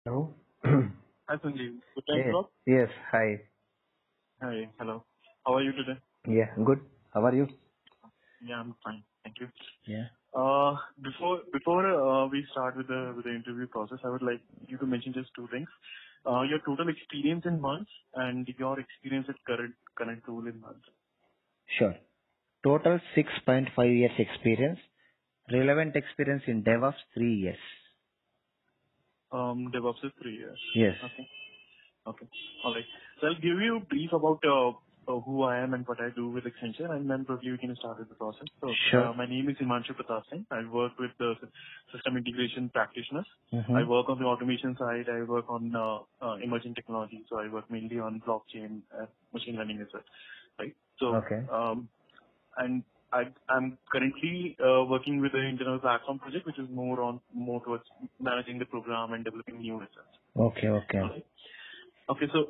Hello? Hi, Sanjeev. Good time to Yes, talk? yes, hi. Hi. Hello. How are you today? Yeah, good. How are you? Yeah, I'm fine. Thank you. Yeah. Before we start with the interview process, I would like you to mention just two things. Your total experience in months and your experience at current tool in months. Sure. Total 6.5 years experience. Relevant experience in DevOps 3 years. DevOps is 3 years. Yes. Okay. Okay. All right. So I'll give you a brief about who I am and what I do with Accenture, and then probably we can start with the process. So, Sure. my name is Himanshu Pratap Singh. I work with the system integration practitioners. I Mm-hmm. work on the automation side. I work on emerging technology. So I work mainly on blockchain, machine learning as well, right? So, Okay. and I'm currently working with the internal platform project, which is more towards managing the program and developing new assets. Okay, okay. All right. Okay. So,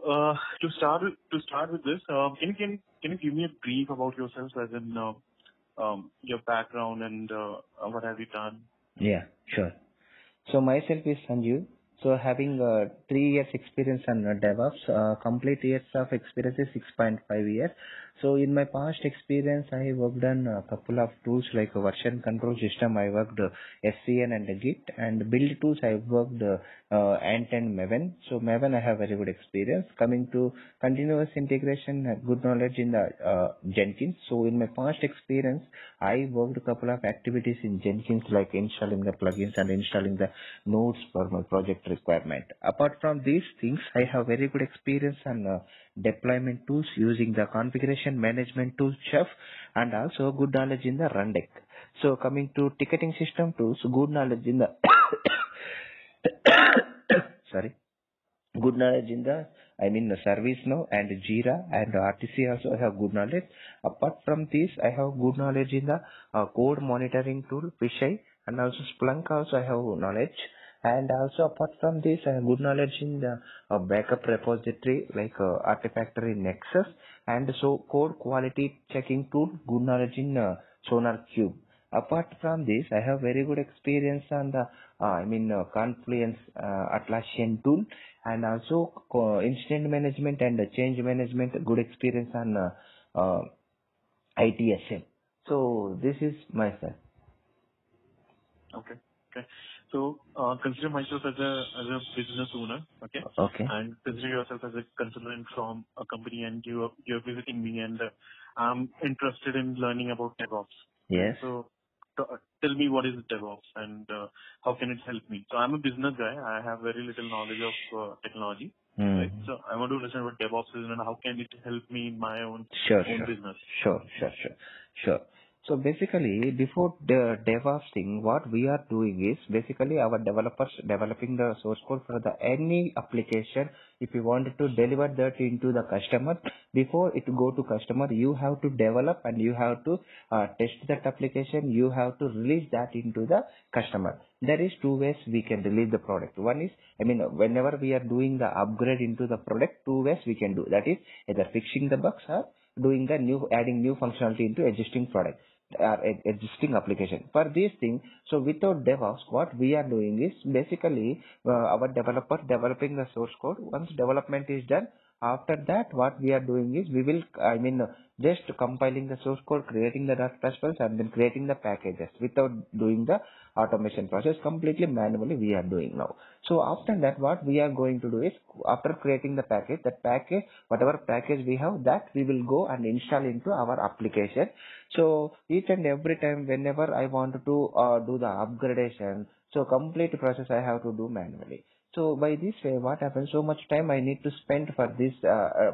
to start with this, can you give me a brief about yourself, as in, your background and what have you done? Yeah, sure. So myself is Sanjeev. So having 3 years experience on DevOps, complete years of experience is 6.5 years. So in my past experience, I worked on a couple of tools like a version control system. I worked SCN and Git, and build tools. I worked Ant and Maven. So Maven I have very good experience. Coming to continuous integration, good knowledge in the Jenkins. So in my past experience, I worked a couple of activities in Jenkins like installing the plugins and installing the nodes for my project requirement. Apart from these things, I have very good experience on deployment tools using the configuration management tool Chef, and also good knowledge in the Rundeck. So coming to ticketing system tools, good knowledge in the sorry, good knowledge in the the ServiceNow and Jira and RTC also I have good knowledge. Apart from this, I have good knowledge in the code monitoring tool Fisheye, and also Splunk also I have knowledge. And also apart from this, I have good knowledge in the backup repository like Artifactory Nexus, and so code quality checking tool, good knowledge in Sonar Cube. Apart from this, I have very good experience on the Confluence Atlassian tool, and also incident management and change management. Good experience on ITSM. So this is myself. Okay. Okay. So, consider myself as a business owner, okay? Okay. And consider yourself as a consultant from a company, and you're visiting me, and I'm interested in learning about DevOps, right? Yes. So, tell me, what is DevOps, and how can it help me? So I'm a business guy. I have very little knowledge of technology, Hmm. right? So I want to understand what DevOps is and how can it help me in my Sure, own sure, business. sure, sure, sure, sure. So basically, before the DevOps thing, what we are doing is basically our developers developing the source code for the any application. If you wanted to deliver that into the customer, before it go to customer, you have to develop and you have to test that application. You have to release that into the customer. There is two ways we can release the product. One is, whenever we are doing the upgrade into the product, two ways we can do. That is either fixing the bugs or doing the adding new functionality into existing product or existing application. For this thing, so without DevOps, what we are doing is basically our developer developing the source code. Once development is done, after that, what we are doing is we will, just compiling the source code, creating the Rust files, and then creating the packages without doing the automation process. Completely manually we are doing now. So after that, what we are going to do is, after creating the package, that package, whatever package we have, that we will go and install into our application. So each and every time, whenever I want to do the upgradation, so complete process I have to do manually. So by this way, what happens? So much time I need to spend for this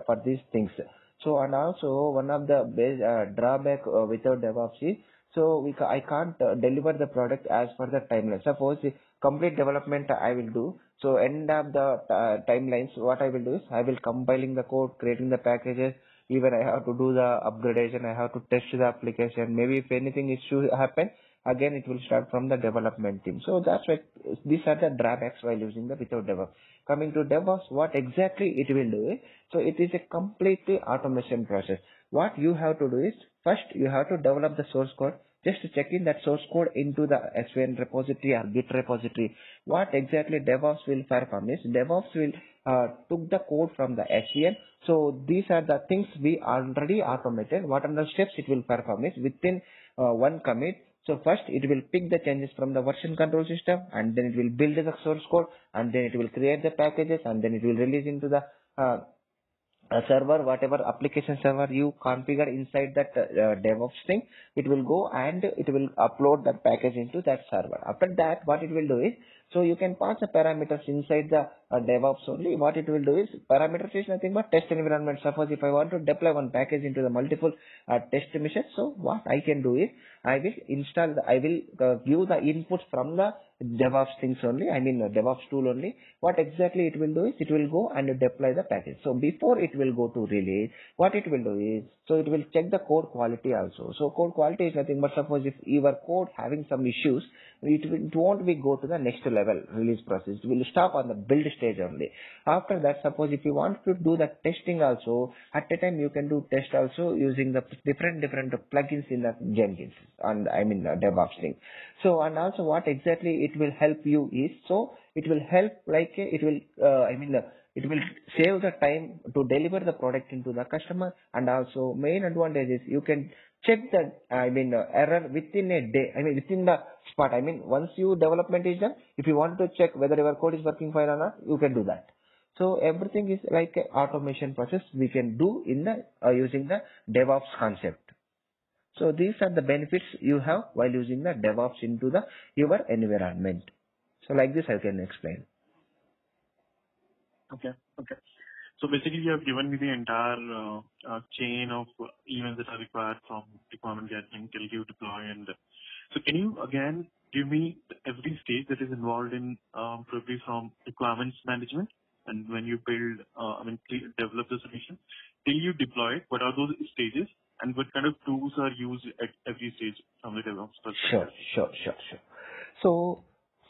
for these things. So, and also one of the drawback without DevOps is, so I can't deliver the product as per the timeline. Suppose the complete development I will do. So end of the timelines, what I will do is I will compiling the code, creating the packages. Even I have to do the upgradation. I have to test the application. Maybe if anything issue happen, again it will start from the development team. So that's why these are the drawbacks while using the without DevOps. Coming to DevOps, what exactly it will do is, so it is a completely automation process. What you have to do is, first you have to develop the source code. just checking that source code into the SVN repository or Git repository. What exactly DevOps will perform is DevOps will took the code from the SVN. So these are the things we already automated. What are the steps it will perform is within one commit. So first it will pick the changes from the version control system, and then it will build the source code, and then it will create the packages, and then it will release into the a server, whatever application server you configure inside that DevOps thing, it will go and it will upload that package into that server. After that, what it will do is, so you can pass the parameters inside the DevOps only. What it will do is, parameters is nothing but test environment. Suppose if I want to deploy one package into the multiple test missions, so what I can do is, I will install, I will give the inputs from the DevOps things only, DevOps tool only. What exactly it will do is, it will go and deploy the package. So before it will go to release, what it will do is, so it will check the code quality also. So code quality is nothing but, suppose if your code having some issues, it won't be go to the next level release process. It will stop on the build stage only. After that, suppose if you want to do the testing also, at a time you can do test also using the different plugins in the Jenkins and the DevOps thing. So, and also what exactly it will help you is, so it will help like it will it will save the time to deliver the product into the customer, and also main advantage is you can check the error within a day, within the spot. Once you development is done, if you want to check whether your code is working fine or not, you can do that. So everything is like a automation process we can do in the using the DevOps concept. So these are the benefits you have while using the DevOps into the your environment. So like this I can explain. Okay. So basically, you have given me the entire chain of events that are required from requirement gathering till you deploy. And so can you again give me every stage that is involved in probably from requirements management and when you build, develop the solution till you deploy it? What are those stages and what kind of tools are used at every stage from the DevOps perspective? Sure.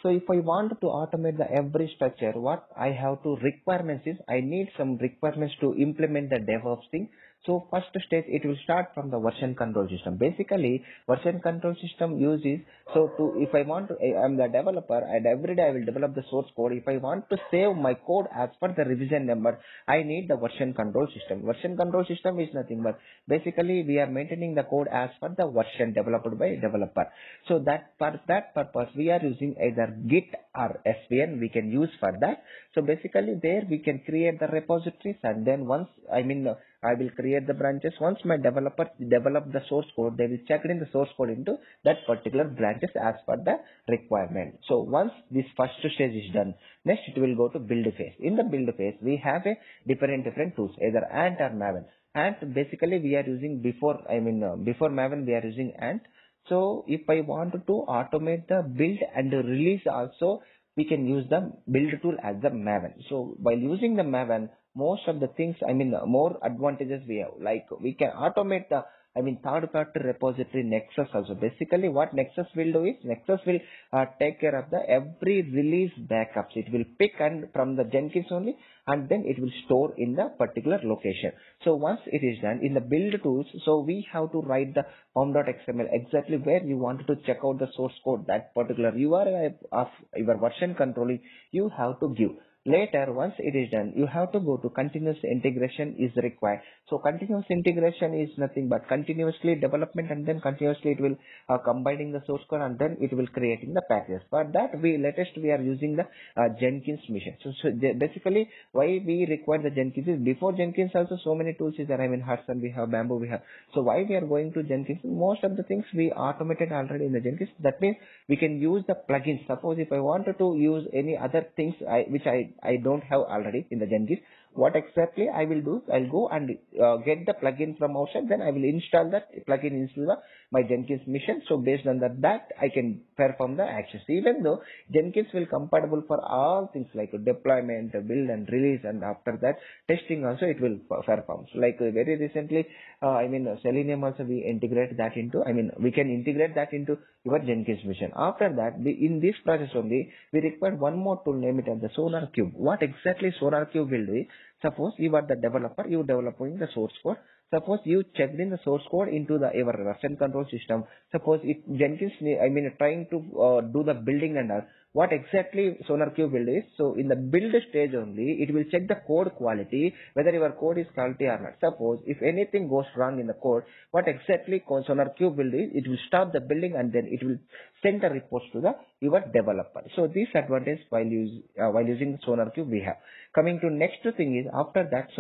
So if I want to automate the every structure, what I have to requirements is, I need some requirements to implement the DevOps thing. So first stage, it will start from the version control system. Basically, version control system uses, so to, if I want to, I'm the developer and every day I will develop the source code. If I want to save my code as per the revision number, I need the version control system. Version control system is nothing but, basically we are maintaining the code as per the version developed by developer. So that for that purpose, we are using either Git or SVN we can use for that. So basically there we can create the repositories, and then once, I will create the branches. Once my developers develop the source code, they will check in the source code into that particular branches as per the requirement. So once this first stage is done, next it will go to build phase. In the build phase, we have a different tools, either Ant or Maven. Ant basically we are using before Maven we are using Ant. So if I want to automate the build and the release also, we can use the build tool as the Maven. So while using the Maven, most of the things, more advantages we have, like we can automate the third party repository Nexus also. Basically what Nexus will do is, Nexus will take care of the every release backups. It will pick and from the Jenkins only, and then it will store in the particular location. So once it is done in the build tools, so we have to write the form.xml exactly where you wanted to check out the source code, that particular URL of your version controlling you have to give. Later, once it is done, you have to go to continuous integration is required. So continuous integration is nothing but continuously development, and then continuously it will combining the source code, and then it will creating the packages. For that, we are using the Jenkins mission. So basically, why we require the Jenkins is, before Jenkins also so many tools is there. Hudson we have, Bamboo we have. So why we are going to Jenkins? Most of the things we automated already in the Jenkins. That means we can use the plugins. Suppose if I wanted to use any other things which I don't have already in the Jenkins, what exactly I will do, I'll go and get the plugin from outside, then I will install that plugin into my Jenkins mission. So based on that I can perform the actions. Even though Jenkins will compatible for all things like deployment, build and release, and after that testing also it will perform. So like very recently, Selenium also we integrate that into, we can integrate that into your Jenkins mission. After that, in this process only, we require one more tool, name it as the Sonar Cube. What exactly Sonar Cube will do is, suppose you are the developer, you developing the source code. Suppose you checked in the source code into your version control system. Suppose it Jenkins, trying to do the building and all. What exactly SonarQube build is? So in the build stage only, it will check the code quality, whether your code is quality or not. Suppose if anything goes wrong in the code, what exactly SonarQube build is? It will stop the building and then it will send the reports to your developer. So this advantage while using SonarQube we have. Coming to next thing is after that,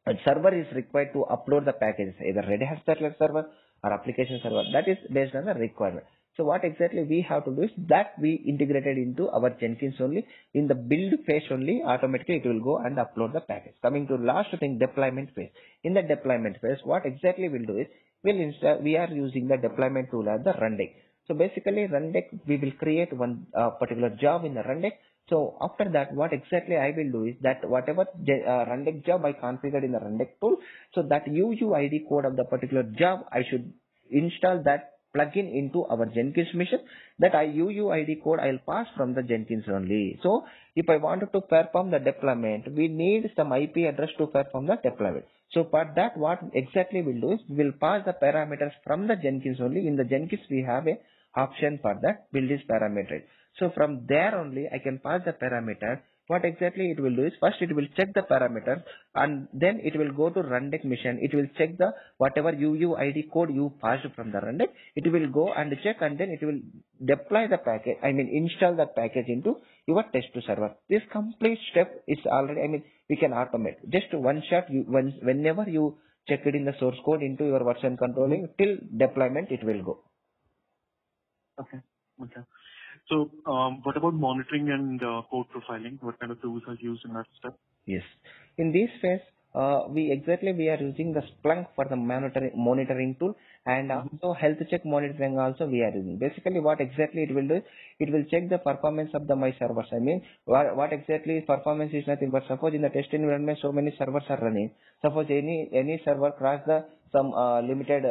a server is required to upload the packages, either Red Hat server or application server. That is based on the requirement. So what exactly we have to do is that we integrated into our Jenkins only. In the build phase only, automatically it will go and upload the package. Coming to last thing, deployment phase. In the deployment phase, what exactly we'll do is, we are using the deployment tool as the Rundeck. So basically Rundeck, we will create one particular job in the Rundeck. So after that, what exactly I will do is that whatever Rundeck job I configured in the Rundeck tool, so that UUID code of the particular job, I should install that plugin into our Jenkins mission. That UUID code I'll pass from the Jenkins only. So if I wanted to perform the deployment, we need some IP address to perform the deployment. So for that, what exactly we'll do is we'll pass the parameters from the Jenkins only. In the Jenkins, we have a option for that build is parameter. So from there only I can pass the parameter. What exactly it will do is, first it will check the parameters and then it will go to Rundeck mission. It will check the whatever UUID code you passed from the Rundeck. It will go and check and then it will deploy the package, install that package into your test server. This complete step is already, we can automate. Just one shot, whenever you check it in the source code into your version controlling, till deployment it will go. Okay. So, what about monitoring and code profiling? What kind of tools are used in that step? Yes. In this phase, we are using the Splunk for the monitoring tool, and also health check monitoring also we are using. Basically, what exactly it will do is, it will check the performance of my servers. What exactly performance is nothing but suppose in the test environment so many servers are running. Suppose any server cross some limited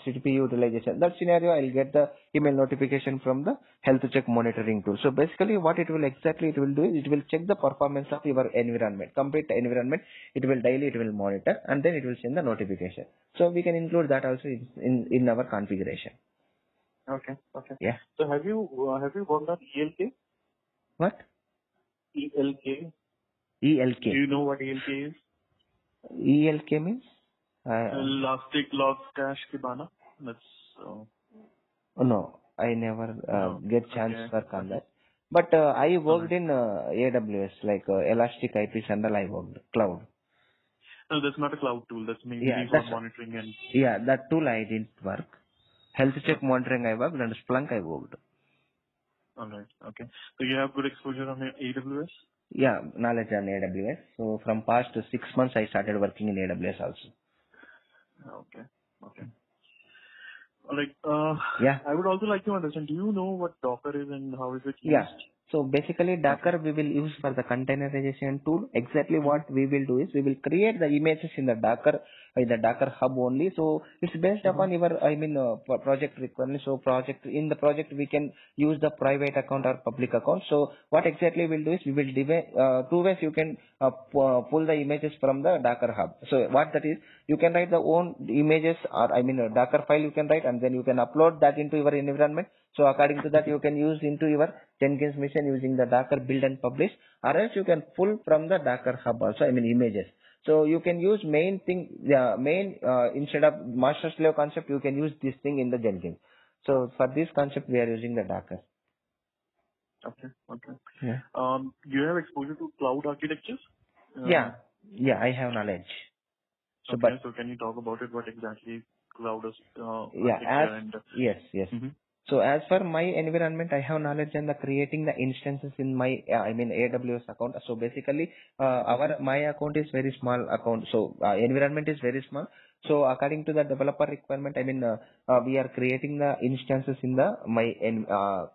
CPU utilization. That scenario, I'll get the email notification from the health check monitoring tool. So basically, what it will do is, it will check the performance of your environment, complete environment. It will monitor and then it will send the notification. So we can include that also in our configuration. Okay. Yeah. So have you worked on ELK? What? ELK. ELK. Do you know what ELK is? ELK means? Elastic Log Cache Kibana. That's. No, I never get chance to work on that. But I worked in AWS, like Elastic IP Sandal. I worked cloud. No, that's not a cloud tool. That's mainly for monitoring and. Yeah, that tool I didn't work. Health check monitoring I worked, and Splunk I worked. Alright. Okay. So you have good exposure on AWS? Yeah, knowledge on AWS. So from past 6 months I started working in AWS also. Okay. Alright. Yeah. I would also like to understand, do you know what Docker is and how is it used? Yeah. So basically Docker we will use for the containerization tool. Exactly what we will do is we will create the images in the Docker hub only. So it's based upon your project requirement. So in the project we can use the private account or public account. So what exactly we'll do is we will divide 2 ways you can pull the images from the Docker hub. So what that is, you can write the own images or a Docker file you can write and then you can upload that into your environment. So according to that you can use into your Jenkins mission using the Docker build and publish, or else you can pull from the Docker hub also, images. So you can use instead of master slave concept, you can use this thing in the Jenkins. So for this concept we are using the Docker. Okay. Yeah. Do you have exposure to cloud architectures? Yeah, I have knowledge. So can you talk about it? What exactly cloud is? Yes. So as for my environment, I have knowledge on the creating the instances in my AWS account. So basically, my account is very small account. So environment is very small. So according to the developer requirement, we are creating the instances in my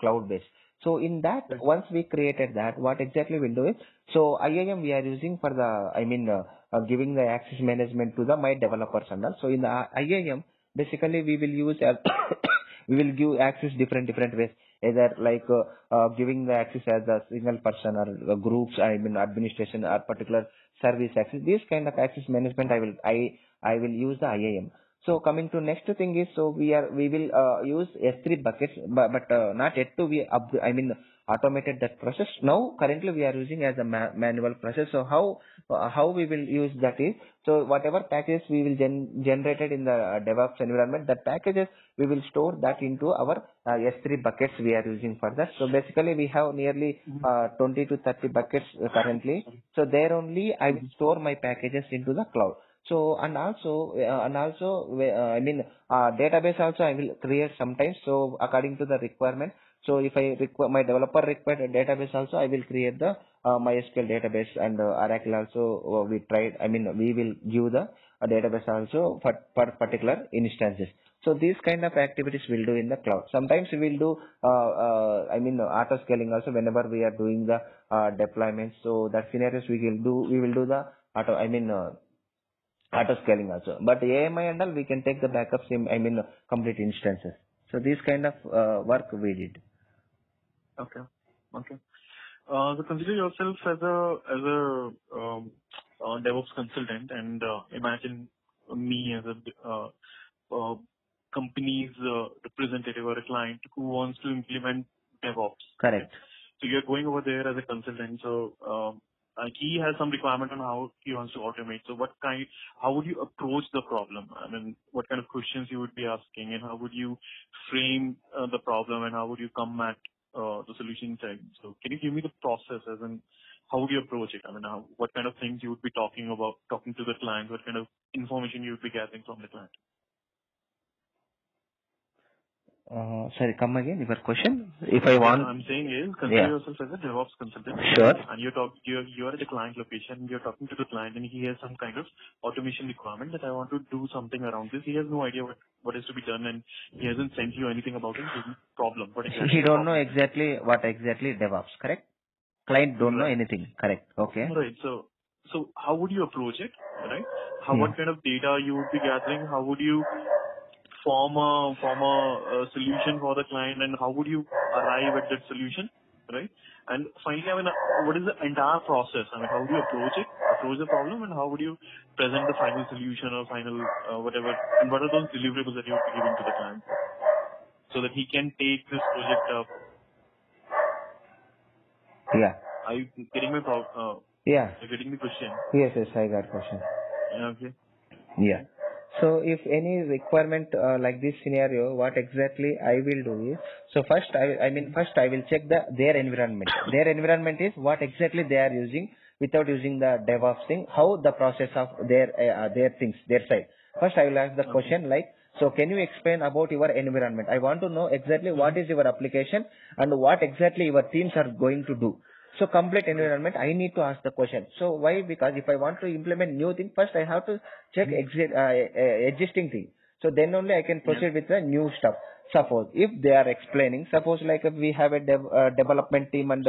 cloud base. So in that, once we created that, what exactly we'll do is, so IAM we are using for the giving the access management to my developers and all. So in the IAM, basically we will use we will give access different ways. either like giving the access as a single person or groups, I mean administration or particular service access. This kind of access management I will use the IAM. So coming to next thing is, so we will use S3 buckets, but not yet to we I mean automated that process. Now currently we are using as a manual process. So how we will use that is, so whatever packages we will generated in the DevOps environment, that packages we will store that into our S3 buckets we are using for that. So basically we have nearly 20 to 30 buckets currently. So there only I will store my packages into the cloud. So and also I mean database also I will create sometimes. So according to the requirement. So if I require my developer required a database also, I will create the MySQL database, and Oracle also we tried. I mean we will give the database also for particular instances. So these kind of activities we'll do in the cloud. Sometimes we will do I mean auto scaling also whenever we are doing the deployments. So that scenarios we will do the auto scaling also. But AMI and all we can take the backups in complete instances. So this kind of work we did. Okay. Okay. So consider yourself as a DevOps consultant, and imagine me as a company's representative or a client who wants to implement DevOps. Correct. So you're going over there as a consultant. So he has some requirement on how he wants to automate. So how would you approach the problem? I mean, what kind of questions you would be asking, and how would you frame the problem, and how would you come at the solution side? So can you give me the process, as in how would you approach it? I mean, what kind of things you would be talking to the client? What kind of information you would be gathering from the client? Sorry, come again. Your question? If I want, I'm saying is, consider yourself as a DevOps consultant. Sure. And you are at the client location. You're talking to the client, and he has some kind of automation requirement that I want to do something around this. He has no idea what is to be done, and he hasn't sent you anything about his problem. What exactly? He don't know exactly what exactly DevOps. Correct. Client don't know anything. Correct. Okay. Right. So how would you approach it? Right. What kind of data you would be gathering? How would you form a solution for the client, and how would you arrive at that solution, right? And finally, I mean, what is the entire process? I mean, how would you approach the problem, and how would you present the final solution or final whatever, and what are those deliverables that you would be giving to the client so that he can take this project up? Yeah. Are you getting my yeah. You're getting the question? Yes, I got question. Okay. Yeah. So if any requirement like this scenario, what exactly I will do is, so first I will check their environment. Their environment is what exactly they are using without using the DevOps thing, how the process of their things, their side. First I will ask the question like, so can you explain about your environment? I want to know exactly what is your application and what exactly your teams are going to do. So complete environment, I need to ask the question. So why? Because if I want to implement new thing, first I have to check existing thing. So then only I can proceed with the new stuff. Suppose if they are explaining, suppose like if we have a development team and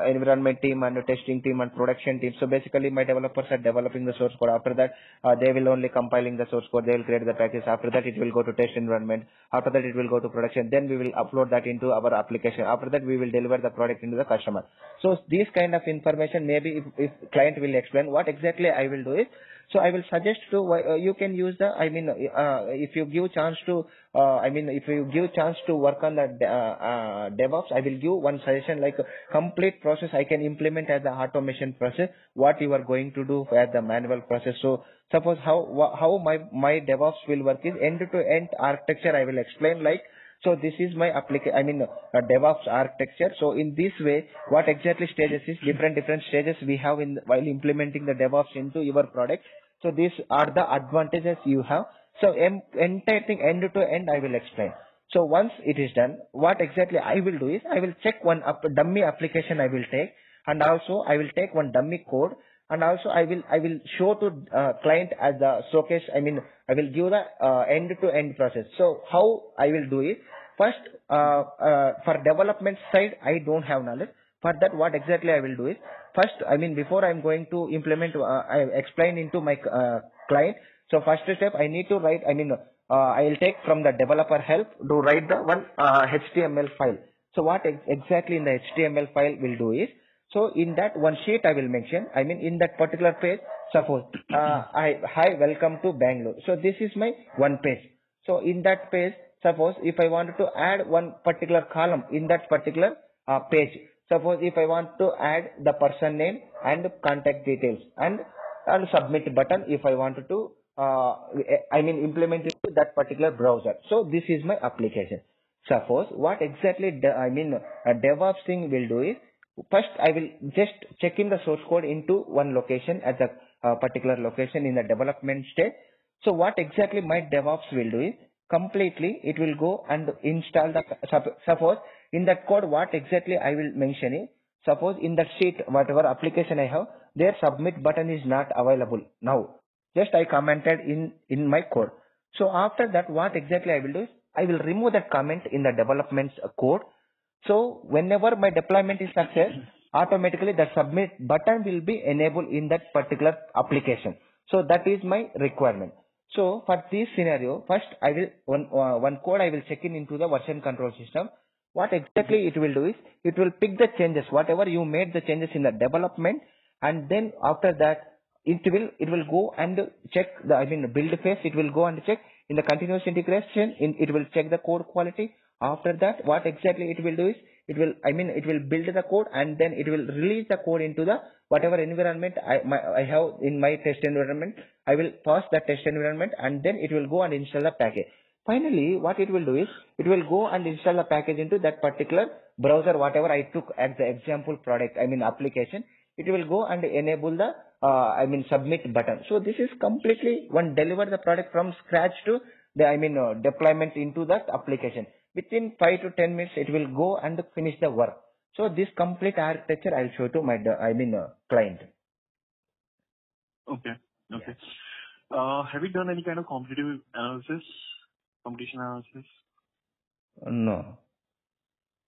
environment team and testing team and production team. So basically my developers are developing the source code. After that, they will only compiling the source code. They will create the package. After that, it will go to test environment. After that, it will go to production. Then we will upload that into our application. After that, we will deliver the product into the customer. So this kind of information, maybe if client will explain what exactly I will do is, so I will suggest to you can use the, if you give chance to, if you give chance to work on the DevOps, I will give one suggestion like complete process I can implement as the automation process, what you are going to do as the manual process. So suppose how my DevOps will work is end-to-end architecture I will explain like, so this is my application, DevOps architecture. So in this way, what exactly stages is different stages we have while implementing the DevOps into your product. So these are the advantages you have. So entire thing end to end I will explain. So once it is done, what exactly I will do is I will check one dummy application I will take, and also I will take one dummy code, and also I will show to client as the showcase. I will give the end to end process. So how I will do it? First, for development side, I don't have knowledge. For that, what exactly I will do is, first, before I'm going to implement, I explain into my client. So first step, I need to write, I will take from the developer help to write the one HTML file. So what exactly in the HTML file will do is, so in that one sheet I will mention, I mean in that particular page, suppose, hi, welcome to Bangalore. So this is my one page. So in that page, suppose if I wanted to add one particular column in that particular page, suppose if I want to add the person name and contact details and submit button if I wanted to, implement it to that particular browser. So this is my application. Suppose what exactly a DevOps thing will do is, first I will just check in the source code into one location at the particular location in the development stage. So what exactly my DevOps will do is, completely it will go and install the, suppose in that code what exactly I will mention is, suppose in that sheet whatever application I have, their submit button is not available now. Just I commented in my code. So after that what exactly I will do is, I will remove that comment in the development code. So whenever my deployment is success, automatically the submit button will be enabled in that particular application. So that is my requirement. So for this scenario, first I will one code I will check in into the version control system. What exactly it will do is, it will pick the changes, whatever you made the changes in the development, and then after that it will go and check the build phase. It will go and check in the continuous integration. It will check the code quality. After that, what exactly it will do is, it will build the code and then it will release the code into the whatever environment I have in my test environment. I will pass that test environment and then it will go and install the package. Finally, what it will do is, it will go and install the package into that particular browser, whatever I took as the example product, application. It will go and enable the submit button. So this is completely one deliver the product from scratch to the deployment into that application. Within 5 to 10 minutes, it will go and finish the work. So this complete architecture I'll show to my client. Okay. Okay. Have you done any kind of competition analysis? No.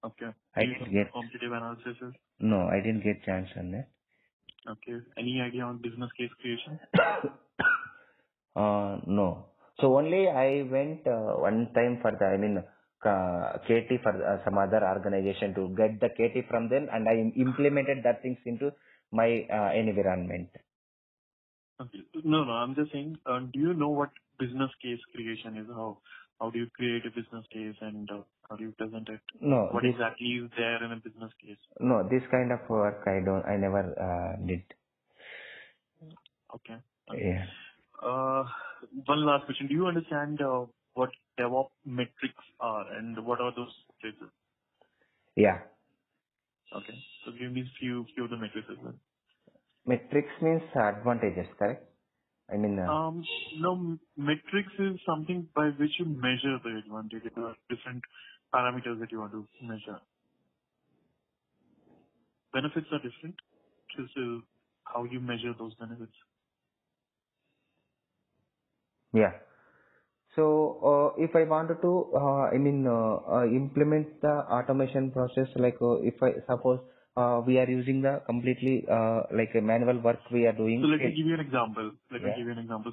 Okay. I didn't get competitive analysis? No, I didn't get chance on that. Okay. Any idea on business case creation? No. So only I went one time for the KT for some other organization to get the KT from them, and I implemented that things into my environment. Okay. No, I'm just saying, do you know what business case creation is? How do you create a business case and how do you present it? No. What exactly is there in a business case? No, this kind of work I never did. Okay. Yeah. One last question. Do you understand what DevOps metrics are and what are those metrics? Yeah. Okay. So give me few of the metrics as well. Metrics means advantages, correct? No, metrics is something by which you measure the advantage. There are different parameters that you want to measure. Benefits are different. This is how you measure those benefits. Yeah. So if I wanted to implement the automation process, like if I suppose we are using the completely like a manual work we are doing. So let me give you an example.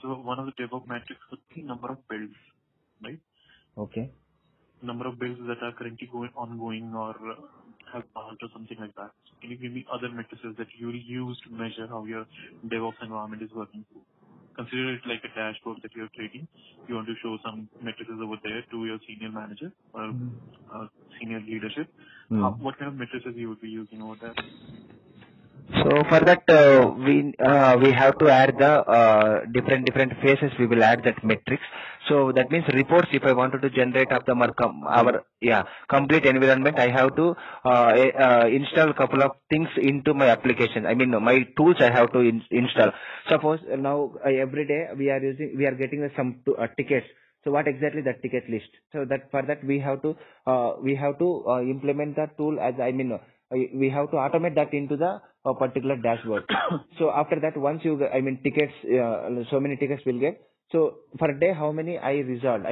So one of the DevOps metrics would be number of builds, right? Okay. Number of builds that are currently ongoing or have passed or something like that. So can you give me other metrics that you will use to measure how your DevOps environment is working? Consider it like a dashboard that you're creating. You want to show some metrics over there to your senior manager or senior leadership. What kind of metrics you would be using over there? So for that we have to add the different phases. We will add that metrics. So that means reports. If I wanted to generate up the our complete environment, I have to install a couple of things into my application. My tools I have to install. Suppose now every day we are getting some tickets. So what exactly that ticket list? So that for that we have to implement that tool as we have to automate that into the particular dashboard. So after that, once you tickets, so many tickets will get. So per day, how many I resolved?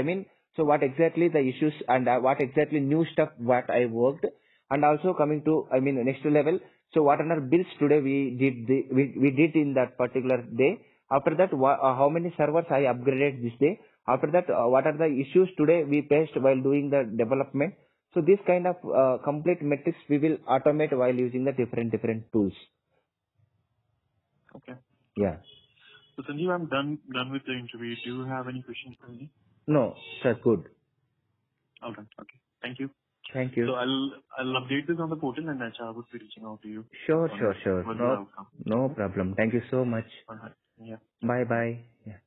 So what exactly the issues and what exactly new stuff what I worked, and also coming to next level. So what are bills today we did in that particular day. After that, how many servers I upgraded this day. After that, what are the issues today we faced while doing the development. So So this kind of complete metrics we will automate while using the different tools. Okay. Yeah. So Sanjeev, I'm done with the interview. Do you have any questions for me? No, sir, good. All right. Okay. Thank you. Thank you. So I'll update this on the portal and HR would be reaching out to you. Sure. What's the outcome? No Okay? problem. Thank you so much. All right. Yeah. Bye Bye. bye. Yeah.